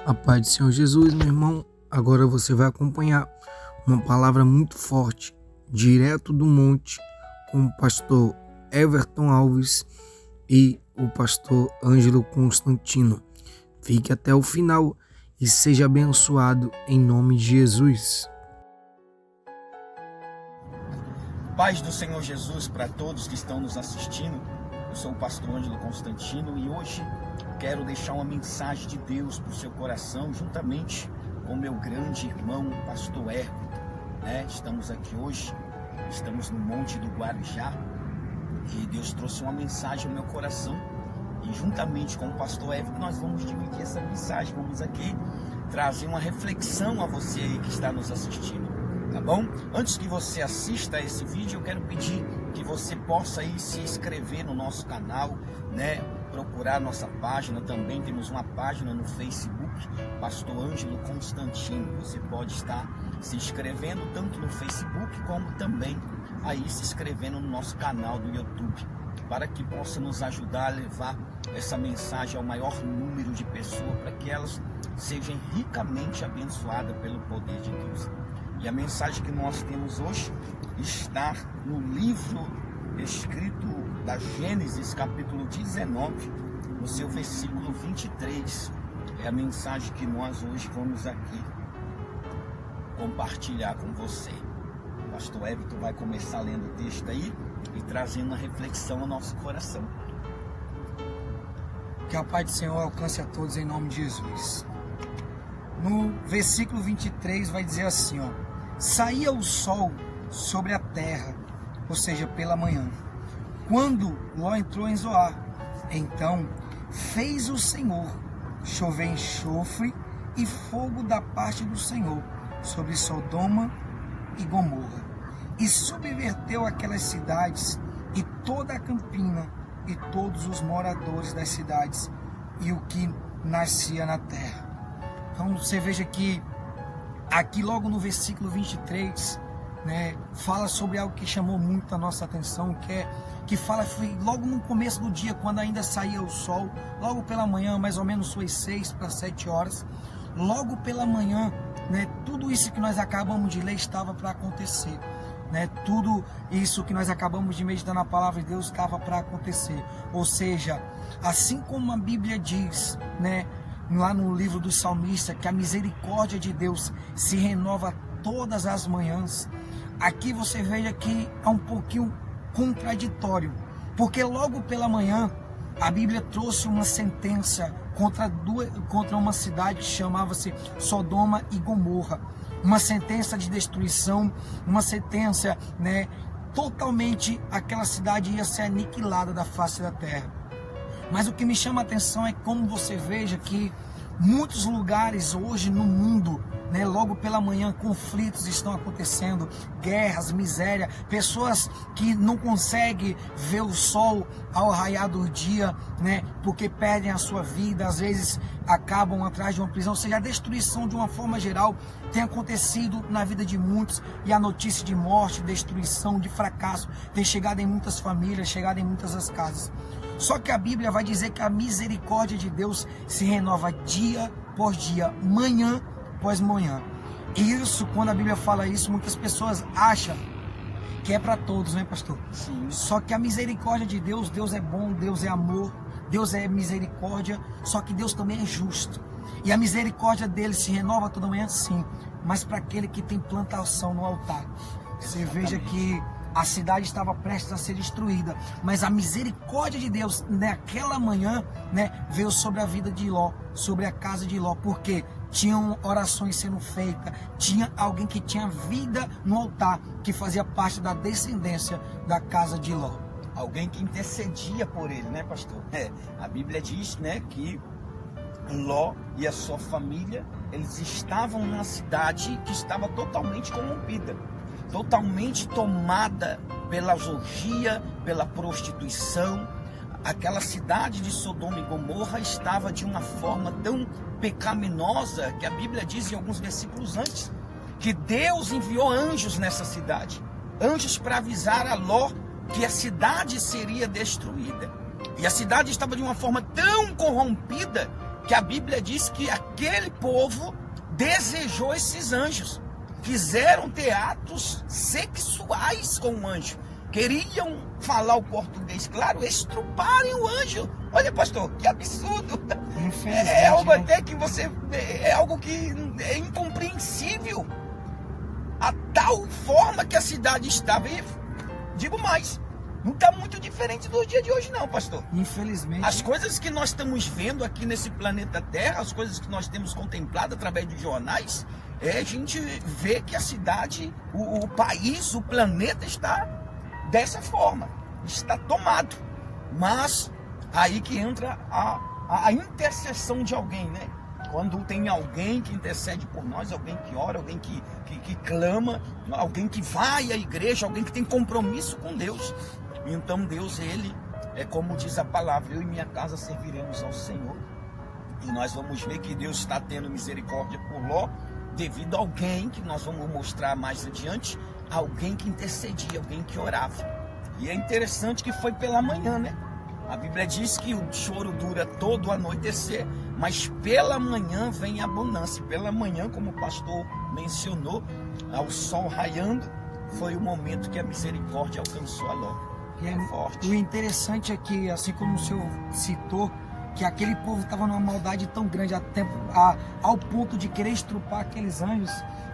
A paz do Senhor Jesus, meu irmão. Agora você vai acompanhar uma palavra muito forte, direto do monte, com o pastor Everton Alves e o pastor Ângelo Constantino. Fique até o final e seja abençoado em nome de Jesus. Paz do Senhor Jesus para todos que estão nos assistindo. Eu sou o pastor Ângelo Constantino e hoje quero deixar uma mensagem de Deus para o seu coração, juntamente com meu grande irmão, pastor Everton. Estamos aqui hoje, estamos no Monte do Guarujá e Deus trouxe uma mensagem ao meu coração. E juntamente com o pastor Everton nós vamos dividir essa mensagem, vamos aqui trazer uma reflexão a você aí que está nos assistindo. Tá bom? Antes que você assista a esse vídeo, eu quero pedir que você possa aí se inscrever no nosso canal, procurar nossa página. Também temos uma página no Facebook, Pastor Ângelo Constantino. Você pode estar se inscrevendo tanto no Facebook como também aí se inscrevendo no nosso canal do YouTube, para que possa nos ajudar a levar essa mensagem ao maior número de pessoas, para que elas sejam ricamente abençoadas pelo poder de Deus. E a mensagem que nós temos hoje está no livro escrito da Gênesis, capítulo 19, no seu versículo 23. É a mensagem que nós hoje vamos aqui compartilhar com você. O pastor Everton vai começar lendo o texto aí e trazendo uma reflexão ao nosso coração. Que a paz do Senhor alcance a todos em nome de Jesus. No versículo 23 vai dizer assim, saía o sol sobre a terra, ou seja, pela manhã, quando Ló entrou em Zoar. Então fez o Senhor chover enxofre e fogo da parte do Senhor sobre Sodoma e Gomorra, e subverteu aquelas cidades e toda a campina e todos os moradores das cidades e o que nascia na terra. Então você veja que aqui logo no versículo 23, fala sobre algo que chamou muito a nossa atenção, que fala logo no começo do dia, quando ainda saía o sol, logo pela manhã, mais ou menos suas 6 para 7 horas, logo pela manhã, tudo isso que nós acabamos de ler estava para acontecer. Tudo isso que nós acabamos de meditar na palavra de Deus estava para acontecer. Ou seja, assim como a Bíblia diz, lá no livro do salmista, que a misericórdia de Deus se renova todas as manhãs, aqui você veja que é um pouquinho contraditório, porque logo pela manhã a Bíblia trouxe uma sentença contra uma cidade que chamava-se Sodoma e Gomorra, uma sentença de destruição, uma sentença, totalmente aquela cidade ia ser aniquilada da face da terra. Mas o que me chama a atenção é como você veja que muitos lugares hoje no mundo, logo pela manhã, conflitos estão acontecendo, guerras, miséria, pessoas que não conseguem ver o sol ao raiar do dia, porque perdem a sua vida, às vezes acabam atrás de uma prisão. Ou seja, a destruição de uma forma geral tem acontecido na vida de muitos, e a notícia de morte, destruição, de fracasso tem chegado em muitas famílias, chegado em muitas das casas. Só que a Bíblia vai dizer que a misericórdia de Deus se renova dia por dia, manhã após manhã. E isso, quando a Bíblia fala isso, muitas pessoas acham que é para todos, pastor? Sim. Só que a misericórdia de Deus, Deus é bom, Deus é amor, Deus é misericórdia, só que Deus também é justo. E a misericórdia dele se renova toda manhã, sim, mas para aquele que tem plantação no altar. Você veja que a cidade estava prestes a ser destruída, mas a misericórdia de Deus naquela manhã, veio sobre a vida de Ló, sobre a casa de Ló, porque tinham orações sendo feitas, tinha alguém que tinha vida no altar, que fazia parte da descendência da casa de Ló. Alguém que intercedia por ele, pastor? A Bíblia diz, que Ló e a sua família, eles estavam numa cidade que estava totalmente corrompida, totalmente tomada pela orgia, pela prostituição. Aquela cidade de Sodoma e Gomorra estava de uma forma tão pecaminosa que a Bíblia diz em alguns versículos antes que Deus enviou anjos nessa cidade, anjos para avisar a Ló que a cidade seria destruída. E a cidade estava de uma forma tão corrompida que a Bíblia diz que aquele povo desejou esses anjos, quiseram ter atos sexuais com o anjo, queriam falar o português claro, estruparem o anjo. Olha, pastor, que absurdo! É algo até que é algo que é incompreensível. A tal forma que a cidade estava, e digo mais, não está muito diferente do dia de hoje não, pastor. Infelizmente. As coisas que nós estamos vendo aqui nesse planeta Terra, as coisas que nós temos contemplado através dos jornais, a gente vê que a cidade, o país, o planeta está dessa forma, está tomado. Mas aí que entra a intercessão de alguém, né? Quando tem alguém que intercede por nós, alguém que ora, alguém que clama, alguém que vai à igreja, alguém que tem compromisso com Deus. Então Deus, ele é como diz a palavra, eu e minha casa serviremos ao Senhor. E nós vamos ver que Deus está tendo misericórdia por Ló, devido a alguém que nós vamos mostrar mais adiante, alguém que intercedia, alguém que orava. E é interessante que foi pela manhã, né? A Bíblia diz que o choro dura todo o anoitecer, mas pela manhã vem a bonança. Pela manhã, como o pastor mencionou, ao sol raiando, foi o momento que a misericórdia alcançou a Ló. Forte. O interessante é que, assim como o senhor citou, que aquele povo estava numa maldade tão grande ao ponto de querer estrupar aqueles anjos,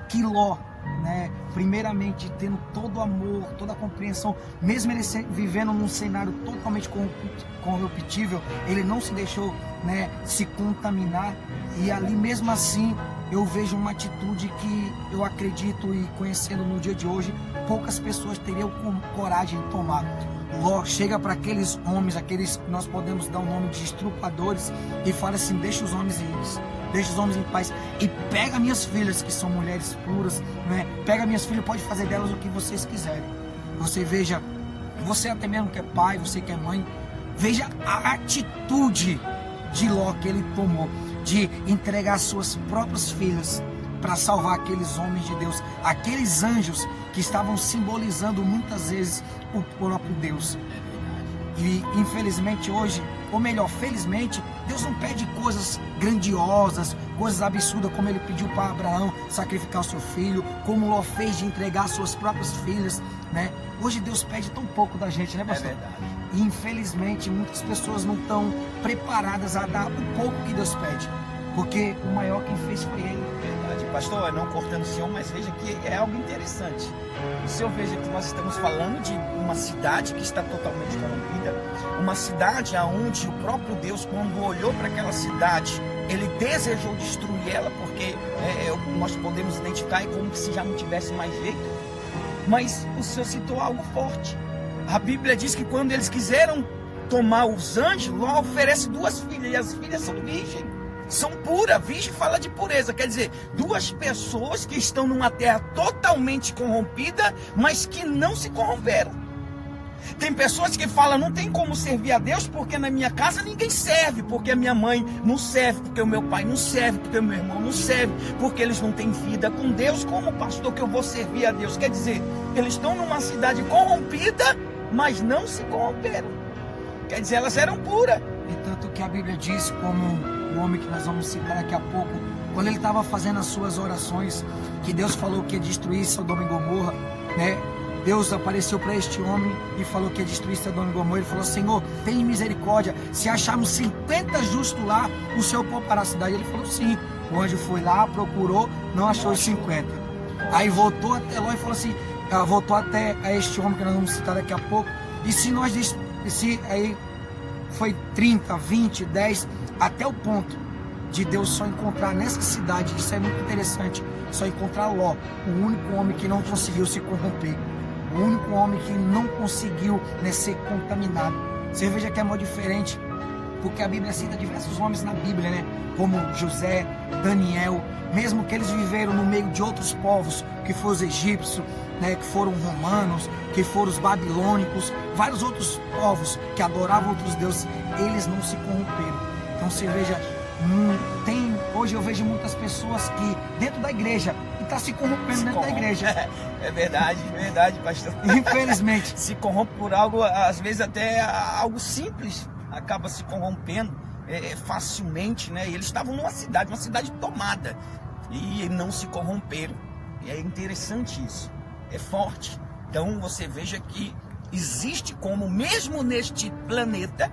que Ló, né, primeiramente tendo todo o amor, toda a compreensão, mesmo ele vivendo num cenário totalmente corruptível, ele não se deixou, né, se contaminar, e ali mesmo assim eu vejo uma atitude que eu acredito, e conhecendo no dia de hoje, poucas pessoas teriam coragem de tomar. Ló chega para aqueles homens, aqueles que nós podemos dar o nome de estrupadores, e fala assim: deixa os homens ir, deixa os homens em paz, e pega minhas filhas, que são mulheres puras, né? Pega minhas filhas, pode fazer delas o que vocês quiserem. Você veja, você até mesmo que é pai, você que é mãe, veja a atitude de Ló que ele tomou, de entregar suas próprias filhas para salvar aqueles homens de Deus, aqueles anjos que estavam simbolizando muitas vezes o próprio Deus. E infelizmente hoje, ou melhor, felizmente, Deus não pede coisas grandiosas, coisas absurdas, como ele pediu para Abraão sacrificar o seu filho, como Ló fez de entregar suas próprias filhas, né? Hoje Deus pede tão pouco da gente, né, pastor? É verdade. E infelizmente muitas pessoas não estão preparadas a dar o pouco que Deus pede, porque o maior quem fez foi ele. Verdade, pastor, não cortando o senhor, mas veja que é algo interessante. O senhor veja que nós estamos falando de uma cidade que está totalmente corrompida, uma cidade onde o próprio Deus, quando olhou para aquela cidade, ele desejou destruir ela, porque nós podemos identificar como se já não tivesse mais jeito. Mas o senhor citou algo forte. A Bíblia diz que quando eles quiseram tomar os anjos, Ló oferece 2 filhas, e as filhas são virgens, são puras. Virgem fala de pureza, quer dizer, 2 pessoas que estão numa terra totalmente corrompida, mas que não se corromperam. Tem pessoas que falam: não tem como servir a Deus, porque na minha casa ninguém serve, porque a minha mãe não serve, porque o meu pai não serve, porque o meu irmão não serve, porque eles não têm vida com Deus. Como pastor que eu vou servir a Deus? Quer dizer, eles estão numa cidade corrompida, mas não se corromperam. Quer dizer, elas eram puras. E tanto que a Bíblia diz, como o homem que nós vamos citar daqui a pouco, quando ele estava fazendo as suas orações, que Deus falou que ia destruir Sodoma e Gomorra, né? Deus apareceu para este homem e falou que ia destruir Sodoma e Gomorra. Ele falou: Senhor, tem misericórdia, se acharmos 50 justos lá, o Senhor poupará a cidade. Ele falou: sim. O anjo foi lá, procurou, não achou os 50. Aí voltou até Ló e falou assim, voltou até a este homem que nós vamos citar daqui a pouco, e aí foi 30, 20, 10, até o ponto de Deus só encontrar nessa cidade, isso é muito interessante, só encontrar Ló, o único homem que não conseguiu se corromper, o único homem que não conseguiu, né, ser contaminado. Você veja que é muito diferente, porque a Bíblia cita diversos homens na Bíblia, né, como José, Daniel, mesmo que eles viveram no meio de outros povos, que foram os egípcios, né, que foram romanos, que foram os babilônicos, vários outros povos que adoravam outros deuses, eles não se corromperam. Então você veja, hoje eu vejo muitas pessoas que dentro da igreja, e está se corrompendo dentro da igreja. É verdade, pastor. Infelizmente. Se corrompe por algo, às vezes até algo simples, acaba se corrompendo. facilmente, né? Eles estavam numa cidade tomada, e não se corromperam. E é interessante isso, é forte. Então você veja que existe como, mesmo neste planeta,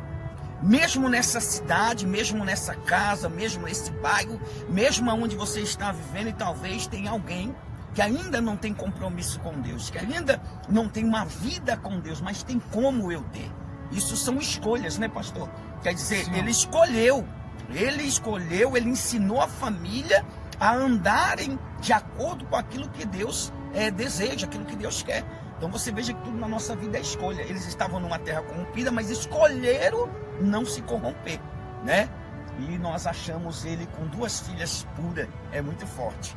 mesmo nessa cidade, mesmo nessa casa, mesmo nesse bairro, mesmo onde você está vivendo, e talvez tenha alguém que ainda não tem compromisso com Deus, que ainda não tem uma vida com Deus, mas tem como eu ter. Isso são escolhas, né, pastor? Quer dizer, Sim. ele escolheu, ele ensinou a família a andarem de acordo com aquilo que Deus deseja, aquilo que Deus quer. Então você veja que tudo na nossa vida é escolha. Eles estavam numa terra corrompida, mas escolheram não se corromper, né? E nós achamos ele com 2 filhas puras. É muito forte.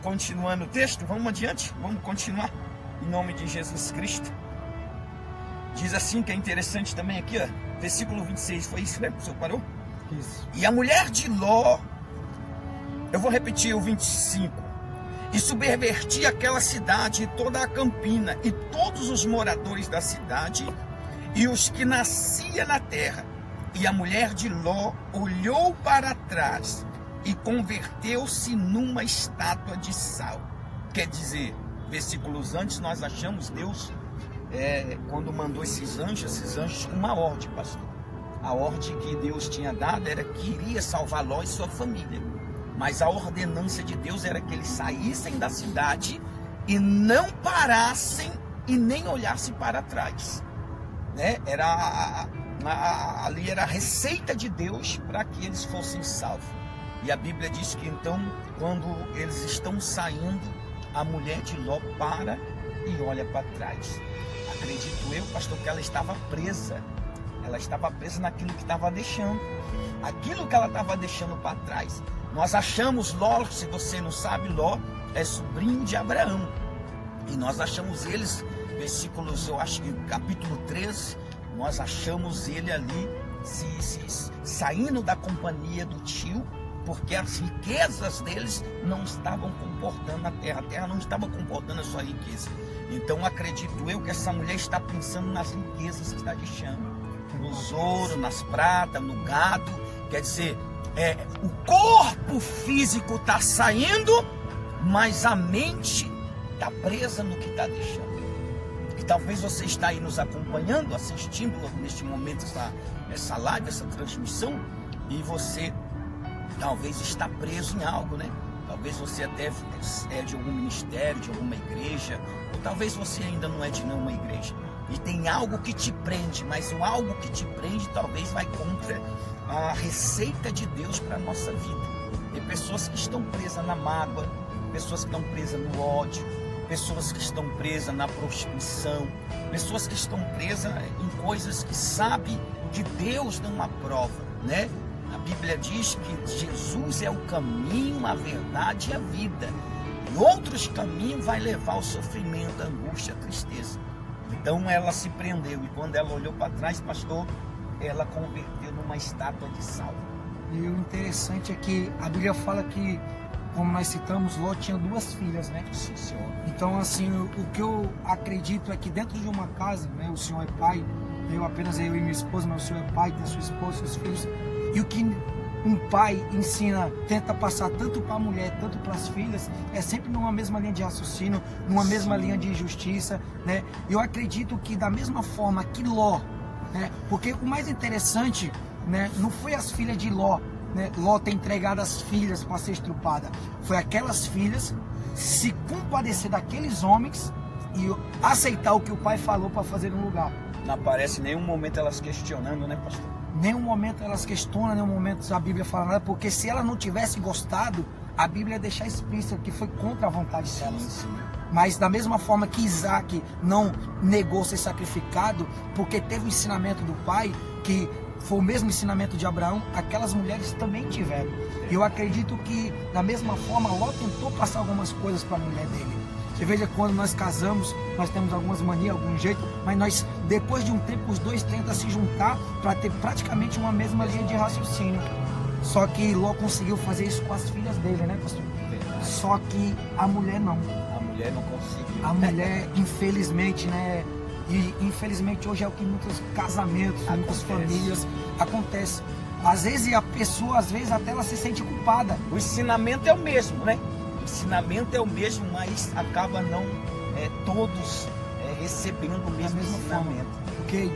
Continuando o texto, vamos adiante, vamos continuar. Em nome de Jesus Cristo. Diz assim, que é interessante também aqui, ó, versículo 26, foi isso, né? O senhor parou? Isso. E a mulher de Ló, eu vou repetir o 25, e subvertia aquela cidade e toda a campina, e todos os moradores da cidade, e os que nasciam na terra. E a mulher de Ló olhou para trás, e converteu-se numa estátua de sal. Quer dizer, versículos antes nós achamos Deus, quando mandou esses anjos com uma ordem, pastor. A ordem que Deus tinha dado era que iria salvar Ló e sua família. Mas a ordenança de Deus era que eles saíssem da cidade e não parassem e nem olhassem para trás, né? Ali era a receita de Deus para que eles fossem salvos. E a Bíblia diz que então, quando eles estão saindo, a mulher de Ló para e olha para trás. Acredito eu, pastor, que ela estava presa. Ela estava presa naquilo que estava deixando. Aquilo que ela estava deixando para trás. Nós achamos Ló, se você não sabe, Ló é sobrinho de Abraão. E nós achamos eles, versículos, eu acho que capítulo 13, nós achamos ele ali saindo da companhia do tio, porque as riquezas deles não estavam comportando a terra não estava comportando a sua riqueza. Então acredito eu que essa mulher está pensando nas riquezas que está deixando, nos ouro, nas pratas, no gado. Quer dizer, o corpo físico está saindo, mas a mente está presa no que está deixando. E talvez você está aí nos acompanhando, assistindo neste momento essa live, essa transmissão, e você talvez está preso em algo, né? Talvez você até é de algum ministério, de alguma igreja, ou talvez você ainda não é de nenhuma igreja. E tem algo que te prende, mas o algo que te prende talvez vai contra a receita de Deus para a nossa vida. Tem pessoas que estão presas na mágoa, pessoas que estão presas no ódio, pessoas que estão presas na prostituição, pessoas que estão presas em coisas que sabem que Deus não aprova, né? A Bíblia diz que Jesus é o caminho, a verdade e a vida. E outros caminhos vai levar ao sofrimento, a angústia, a tristeza. Então ela se prendeu, e quando ela olhou para trás, pastor, ela converteu numa estátua de sal. E o interessante é que a Bíblia fala que, como nós citamos, Ló tinha 2 filhas, né? Sim, senhor. Então, assim, o que eu acredito é que dentro de uma casa, né, o senhor é pai, apenas eu e minha esposa, mas o senhor é pai, tem sua esposa, seus filhos, e o que um pai ensina, tenta passar tanto para a mulher, tanto para as filhas, é sempre numa mesma linha de raciocínio, numa mesma linha de justiça, né? Eu acredito que da mesma forma que Ló, né? Porque o mais interessante, né, não foi as filhas de Ló, né? Ló ter entregado as filhas para ser estrupada, foi aquelas filhas se compadecer daqueles homens e aceitar o que o pai falou para fazer no lugar. Não aparece em nenhum momento elas questionando, né, pastor? Nenhum momento elas questionam, nenhum momento a Bíblia fala nada, porque se ela não tivesse gostado, a Bíblia ia deixar explícito que foi contra a vontade delas. Sim. Mas da mesma forma que Isaac não negou ser sacrificado, porque teve o ensinamento do pai, que foi o mesmo ensinamento de Abraão, aquelas mulheres também tiveram. E eu acredito que da mesma forma Ló tentou passar algumas coisas para a mulher dele. Você veja, quando nós casamos, nós temos algumas manias, algum jeito, mas nós, depois de um tempo, os dois tentam se juntar para ter praticamente uma mesma linha de raciocínio. Só que Ló conseguiu fazer isso com as filhas dele, né, pastor? Verdade. Só que a mulher não. A mulher não conseguiu. A mulher, infelizmente, né? E infelizmente hoje é o que muitos casamentos, muitas famílias acontece. Às vezes a pessoa, até ela se sente culpada. O ensinamento é o mesmo, né? O ensinamento é o mesmo, mas acaba não todos recebendo o mesmo ensinamento. Porque,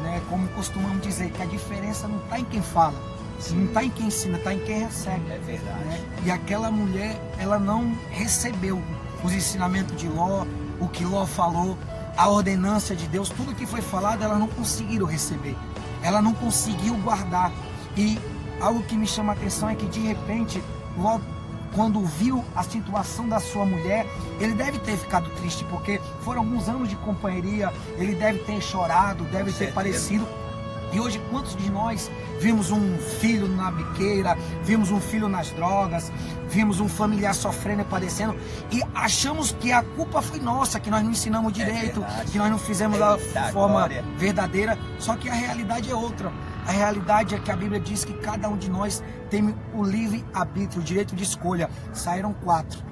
né, como costumamos dizer, que a diferença não está em quem fala, não está em quem ensina, está em quem recebe. É verdade. Né? E aquela mulher, ela não recebeu os ensinamentos de Ló, o que Ló falou, a ordenança de Deus, tudo que foi falado, ela não conseguiram receber. Ela não conseguiu guardar. E algo que me chama a atenção é que, de repente, Ló, quando viu a situação da sua mulher, ele deve ter ficado triste, porque foram alguns anos de companhia, ele deve ter chorado, deve ter parecido. E hoje, quantos de nós vimos um filho na biqueira, vimos um filho nas drogas, vimos um familiar sofrendo e padecendo, e achamos que a culpa foi nossa, que nós não ensinamos direito, que nós não fizemos da forma verdadeira, só que a realidade é outra. A realidade é que a Bíblia diz que cada um de nós tem o livre-arbítrio, o direito de escolha. Saíram 4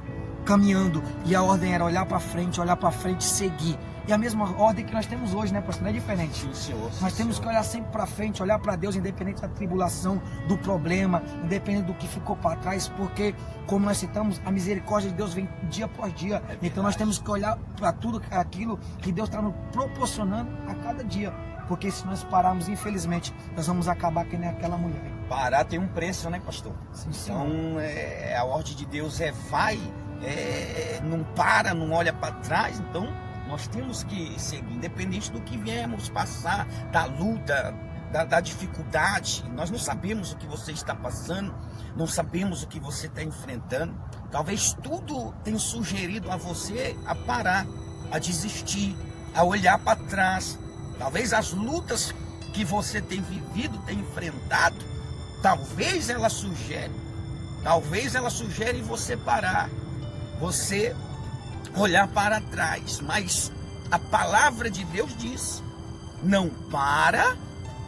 caminhando, e a ordem era olhar para frente, seguir. E a mesma ordem que nós temos hoje, né, pastor? Não é diferente. Sim, senhor. Nós temos que olhar sempre para frente, olhar para Deus, independente da tribulação, do problema, independente do que ficou para trás, porque, como nós citamos, a misericórdia de Deus vem dia após dia. Então nós temos que olhar para tudo aquilo que Deus está nos proporcionando a cada dia. Porque se nós pararmos, infelizmente, nós vamos acabar que nem aquela mulher. Parar tem um preço, né, pastor? Sim, então, a ordem de Deus vai, não para, não olha para trás. Então, nós temos que seguir, independente do que viemos passar, da luta, da dificuldade. Nós não sabemos o que você está passando, não sabemos o que você está enfrentando. Talvez tudo tenha sugerido a você a parar, a desistir, a olhar para trás. Talvez as lutas que você tem vivido, tem enfrentado, talvez ela sugere você parar, você olhar para trás. Mas a palavra de Deus diz: não para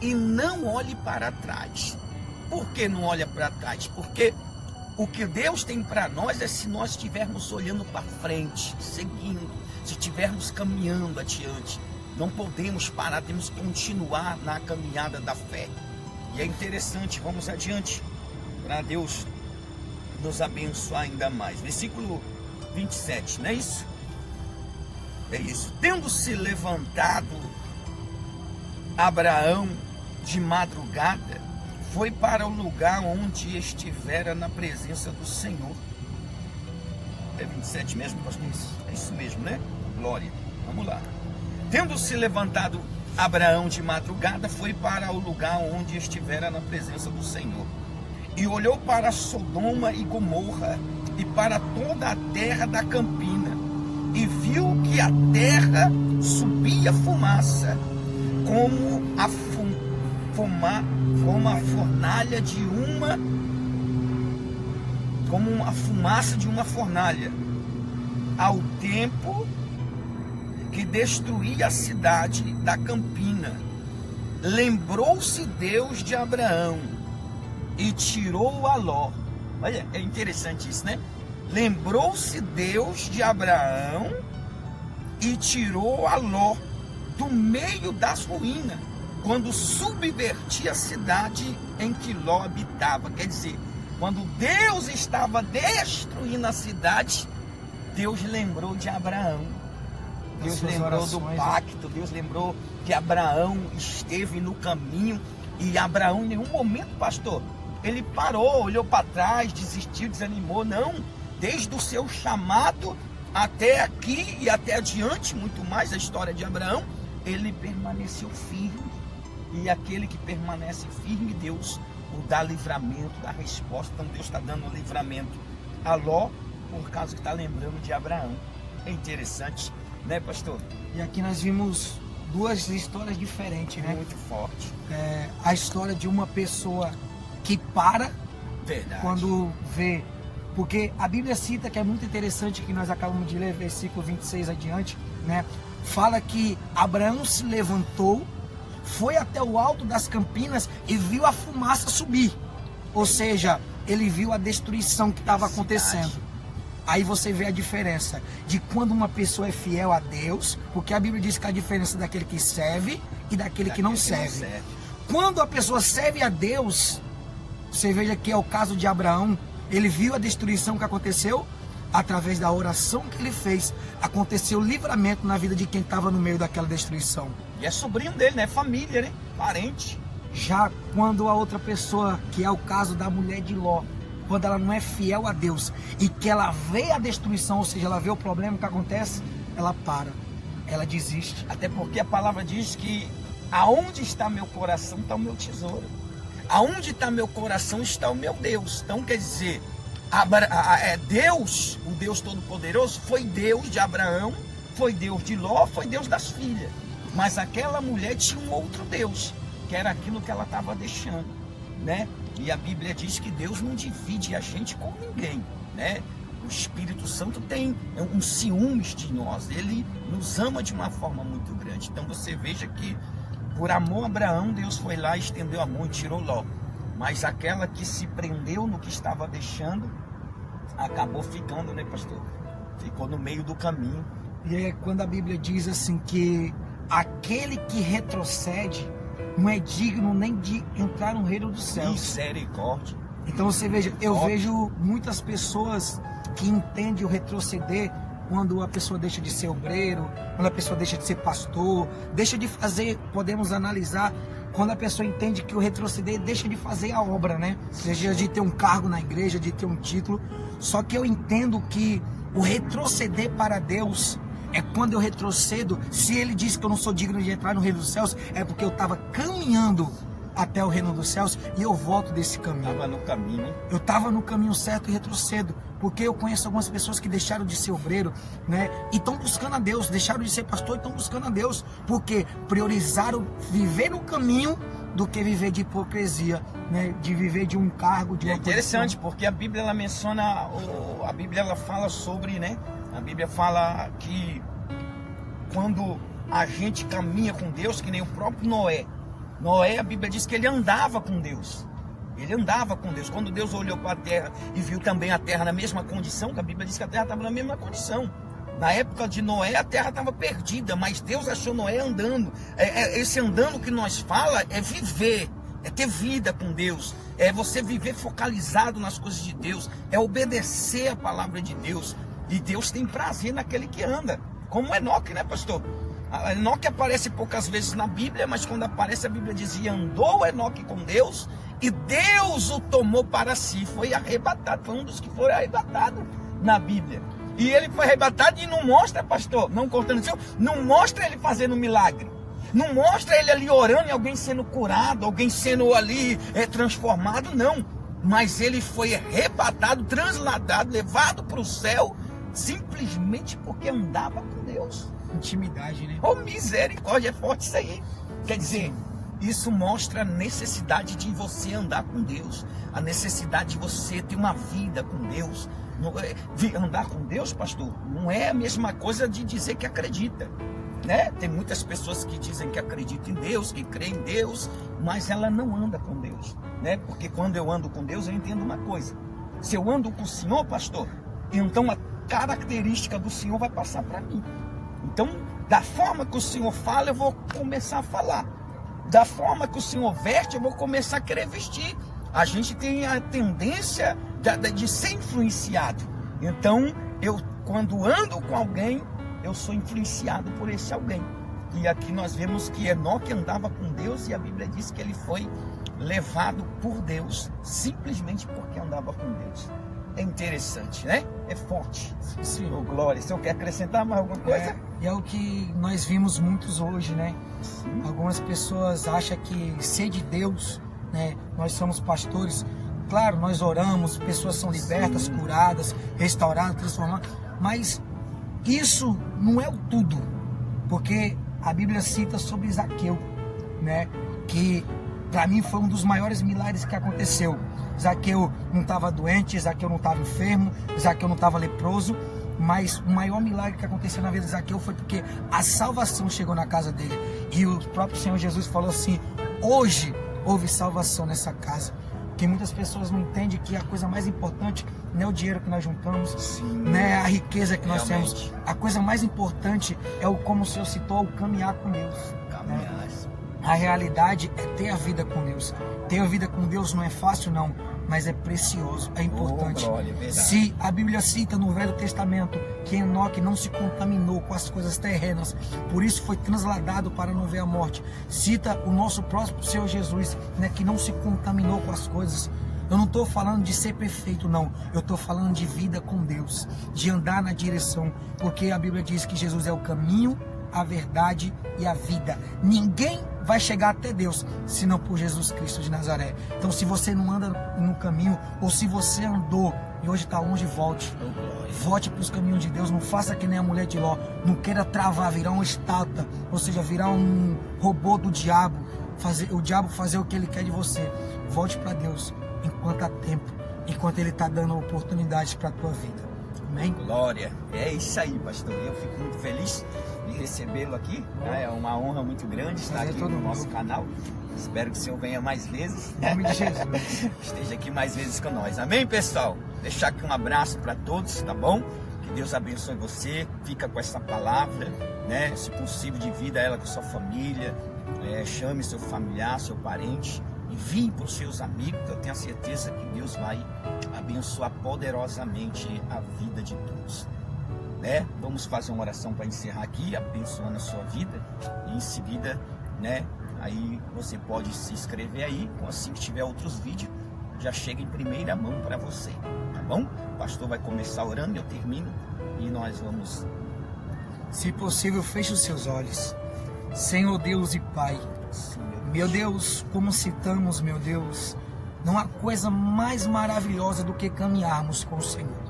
e não olhe para trás. Por que não olha para trás? Porque o que Deus tem para nós é se nós estivermos olhando para frente, seguindo, se estivermos caminhando adiante. Não podemos parar, temos que continuar na caminhada da fé. E é interessante, vamos adiante, para Deus nos abençoar ainda mais. Versículo 27, não é isso? É isso. Tendo-se levantado Abraão de madrugada, foi para o lugar onde estivera na presença do Senhor. É 27 mesmo, pastor? É isso mesmo, né? Glória. Vamos lá. Tendo-se levantado Abraão de madrugada, foi para o lugar onde estivera na presença do Senhor. E olhou para Sodoma e Gomorra, e para toda a terra da campina, e viu que a terra subia fumaça, como a fornalha de como a fumaça de uma fornalha, ao tempo que destruía a cidade da campina. Lembrou-se Deus de Abraão e tirou a Ló. Olha, é interessante isso, né? Lembrou-se Deus de Abraão e tirou a Ló do meio das ruínas, quando subvertia a cidade em que Ló habitava. Quer dizer, quando Deus estava destruindo a cidade, Deus lembrou de Abraão. Deus lembrou do pacto, Deus lembrou que Abraão esteve no caminho. E Abraão, em nenhum momento, pastor, ele parou, olhou para trás, desistiu, desanimou. Não, desde o seu chamado até aqui e até adiante, muito mais a história de Abraão, ele permaneceu firme. E aquele que permanece firme, Deus o dá livramento, dá resposta. Então Deus está dando livramento a Ló, por causa que está lembrando de Abraão. É interessante, né, pastor? E aqui nós vimos duas histórias diferentes, né? Muito forte. A história de uma pessoa que para, verdade, quando vê, porque a Bíblia cita, que é muito interessante, que nós acabamos de ler, versículo 26 adiante, né? Fala que Abraão se levantou, foi até o alto das campinas e viu a fumaça subir. Ou seja, ele viu a destruição que estava acontecendo. Aí você vê a diferença de quando uma pessoa é fiel a Deus, porque a Bíblia diz que a diferença daquele que serve e daquele que não serve. quando a pessoa serve a Deus, você veja que é o caso de Abraão, ele viu a destruição que aconteceu, através da oração que ele fez, aconteceu livramento na vida de quem estava no meio daquela destruição. E é sobrinho dele, né? Família, né? Parente. Já quando a outra pessoa, que é o caso da mulher de Ló, quando ela não é fiel a Deus e que ela vê a destruição, ou seja, ela vê o problema que acontece, ela para, ela desiste. Até porque a palavra diz que aonde está meu coração está o meu tesouro. Aonde está meu coração está o meu Deus. Então quer dizer, Deus, o Deus Todo-Poderoso, foi Deus de Abraão, foi Deus de Ló, foi Deus das filhas. Mas aquela mulher tinha um outro Deus, que era aquilo que ela estava deixando, né? E a Bíblia diz que Deus não divide a gente com ninguém, né? O Espírito Santo tem um ciúmes de nós, ele nos ama de uma forma muito grande. Então você veja que por amor a Abraão, Deus foi lá, estendeu a mão e tirou Ló. Mas aquela que se prendeu no que estava deixando, acabou ficando, né, pastor? Ficou no meio do caminho. E é quando a Bíblia diz assim que aquele que retrocede não é digno nem de entrar no reino dos céus. Misericórdia. Então você veja, eu vejo muitas pessoas que entendem o retroceder quando a pessoa deixa de ser obreiro, quando a pessoa deixa de ser pastor, deixa de fazer, podemos analisar, quando a pessoa entende que o retroceder deixa de fazer a obra, né? Seja de ter um cargo na igreja, de ter um título. Só que eu entendo que o retroceder para Deus é quando eu retrocedo. Se ele diz que eu não sou digno de entrar no reino dos céus, é porque eu estava caminhando até o reino dos céus e eu volto desse caminho. Estava no caminho, né? Eu estava no caminho certo e retrocedo, porque eu conheço algumas pessoas que deixaram de ser obreiro, né? E estão buscando a Deus, deixaram de ser pastor e estão buscando a Deus, porque priorizaram viver no caminho do que viver de hipocrisia, né? De viver de um cargo, de uma É interessante, posição. porque a Bíblia ela menciona, a Bíblia ela fala sobre, né? A Bíblia fala que quando a gente caminha com Deus, que nem o próprio Noé, a Bíblia diz que ele andava com Deus. Ele andava com Deus. Quando Deus olhou para a terra e viu também a terra na mesma condição, que a Bíblia diz que a terra estava na mesma condição. Na época de Noé, a terra estava perdida, mas Deus achou Noé andando. Esse andando que nós fala é viver, é ter vida com Deus, é você viver focalizado nas coisas de Deus, é obedecer a palavra de Deus. E Deus tem prazer naquele que anda. Como Enoque, né, pastor? Enoque aparece poucas vezes na Bíblia, mas quando aparece a Bíblia dizia, andou Enoque com Deus e Deus o tomou para si, foi arrebatado, foi um dos que foram arrebatados na Bíblia. E ele foi arrebatado e não mostra, pastor, não cortando o seu, não mostra ele fazendo um milagre, não mostra ele ali orando e alguém sendo curado, alguém sendo ali transformado, não. Mas ele foi arrebatado, transladado, levado para o céu, simplesmente porque andava com Deus. Intimidade, né? Oh, misericórdia, é forte isso aí. Quer dizer, isso mostra a necessidade de você andar com Deus, a necessidade de você ter uma vida com Deus. Andar com Deus, pastor, não é a mesma coisa de dizer que acredita, né? Tem muitas pessoas que dizem que acreditam em Deus, que creem em Deus, mas ela não anda com Deus, né? Porque quando eu ando com Deus, eu entendo uma coisa. Se eu ando com o Senhor, pastor, então a característica do Senhor vai passar para mim. Então, da forma que o Senhor fala, eu vou começar a falar. Da forma que o Senhor veste, eu vou começar a querer vestir. A gente tem a tendência de ser influenciado. Então, eu quando ando com alguém, eu sou influenciado por esse alguém. E aqui nós vemos que Enoque andava com Deus e a Bíblia diz que ele foi levado por Deus, simplesmente porque andava com Deus. É interessante, né? É forte. Sim. Oh, glória. Você quer acrescentar mais alguma coisa? E é o que nós vimos muitos hoje, né? Sim. Algumas pessoas acham que ser de Deus, né? Nós somos pastores. Claro, nós oramos, pessoas são libertas, Sim. curadas, restauradas, transformadas. Mas isso não é o tudo. Porque a Bíblia cita sobre Zaqueu, né? Que para mim foi um dos maiores milagres que aconteceu. Zaqueu não estava doente, Zaqueu não estava enfermo, Zaqueu não estava leproso, mas o maior milagre que aconteceu na vida de Zaqueu foi porque a salvação chegou na casa dele. E o próprio Senhor Jesus falou assim, hoje houve salvação nessa casa. Porque muitas pessoas não entendem que a coisa mais importante não é o dinheiro que nós juntamos, Sim. não é a riqueza que nós Realmente. temos. A coisa mais importante é o, como o Senhor citou, o caminhar com Deus. Caminhar. A realidade é ter a vida com Deus. Ter a vida com Deus não é fácil não, mas é precioso, é importante. Glória, verdade. Se a Bíblia cita no Velho Testamento que Enoque não se contaminou com as coisas terrenas, por isso foi transladado para não ver a morte. Cita o nosso próximo Senhor Jesus, né, que não se contaminou com as coisas. Eu não estou falando de ser perfeito, não. Eu estou falando de vida com Deus, de andar na direção, porque a Bíblia diz que Jesus é o caminho, a verdade e a vida. Ninguém vai chegar até Deus senão por Jesus Cristo de Nazaré. Então, se você não anda no caminho, ou se você andou e hoje está longe, volte. Volte para os caminhos de Deus. Não faça que nem a mulher de Ló. Não queira travar, virar uma estátua, ou seja, virar um robô do diabo, o diabo fazer o que ele quer de você. Volte para Deus enquanto há tempo, enquanto Ele está dando oportunidades para a tua vida. Amém? Glória. É isso aí, pastor. Eu fico muito feliz de recebê-lo aqui. É uma honra muito grande estar aqui no nosso canal. Espero que o Senhor venha mais vezes. Em nome de Jesus. Esteja aqui mais vezes com nós. Amém, pessoal? Deixar aqui um abraço para todos, tá bom? Que Deus abençoe você. Fica com essa palavra, né? Se possível, divida ela com sua família. Chame seu familiar, seu parente. Envie para os seus amigos. Eu tenho a certeza que Deus vai abençoar poderosamente a vida de todos, né? Vamos fazer uma oração para encerrar aqui, abençoando a sua vida. E em seguida, né, aí você pode se inscrever aí. Assim que tiver outros vídeos, já chega em primeira mão para você, tá bom? O pastor vai começar orando, eu termino e nós vamos. Se possível, feche os seus olhos. Senhor Deus e Pai, meu Deus, como citamos, meu Deus, não há coisa mais maravilhosa do que caminharmos com o Senhor.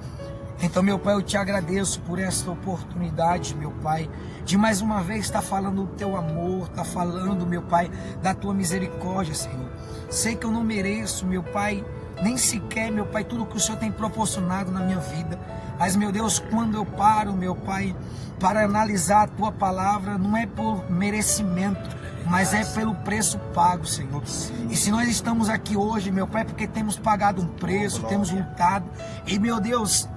Então, meu Pai, eu te agradeço por esta oportunidade, meu Pai, de mais uma vez estar falando do teu amor, estar falando, meu Pai, da tua misericórdia, Senhor. Sei que eu não mereço, meu Pai, nem sequer, meu Pai, tudo que o Senhor tem proporcionado na minha vida. Mas, meu Deus, quando eu paro, meu Pai, para analisar a tua palavra, não é por merecimento, mas é pelo preço pago, Senhor. E se nós estamos aqui hoje, meu Pai, é porque temos pagado um preço, temos lutado. E, meu Deus,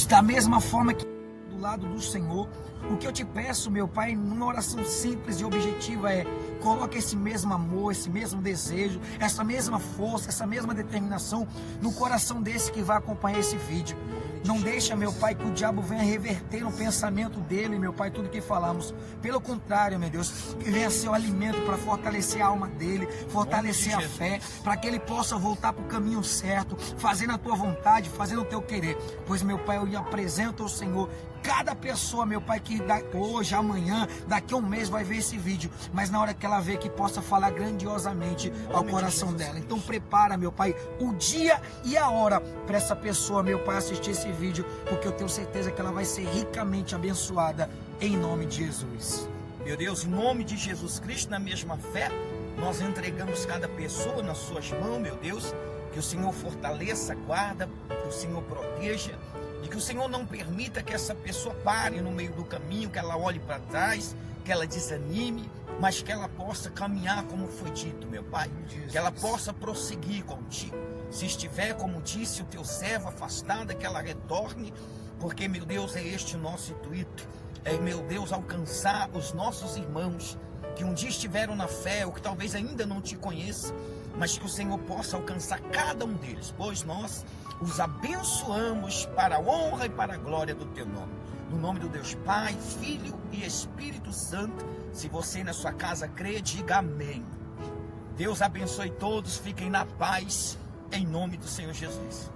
da mesma forma que do lado do Senhor, o que eu te peço, meu Pai, numa oração simples e objetiva é: coloque esse mesmo amor, esse mesmo desejo, essa mesma força, essa mesma determinação no coração desse que vai acompanhar esse vídeo. Não deixa, meu Pai, que o diabo venha reverter no pensamento dele, meu Pai, tudo que falamos. Pelo contrário, meu Deus, que venha ser o alimento para fortalecer a alma dele, fortalecer a fé, para que ele possa voltar para o caminho certo, fazendo a tua vontade, fazendo o teu querer. Pois, meu Pai, eu lhe apresento ao Senhor cada pessoa, meu Pai, que hoje, amanhã, daqui a um mês vai ver esse vídeo, mas na hora que ela vê, que possa falar grandiosamente ao coração dela. Então prepara, meu Pai, o dia e a hora para essa pessoa, meu Pai, assistir esse vídeo, porque eu tenho certeza que ela vai ser ricamente abençoada, em nome de Jesus. Meu Deus, em nome de Jesus Cristo, na mesma fé, nós entregamos cada pessoa nas suas mãos, meu Deus. Que o Senhor fortaleça, guarda, que o Senhor proteja, e que o Senhor não permita que essa pessoa pare no meio do caminho, que ela olhe para trás, que ela desanime, mas que ela possa caminhar como foi dito, meu Pai, que ela possa prosseguir contigo. Se estiver, como disse o teu servo, afastada, que ela retorne, porque, meu Deus, é este o nosso intuito, é, meu Deus, alcançar os nossos irmãos que um dia estiveram na fé, ou que talvez ainda não te conheçam, mas que o Senhor possa alcançar cada um deles, pois nós os abençoamos para a honra e para a glória do teu nome. No nome do Deus Pai, Filho e Espírito Santo. Se você na sua casa crê, diga amém. Deus abençoe todos, fiquem na paz, em nome do Senhor Jesus.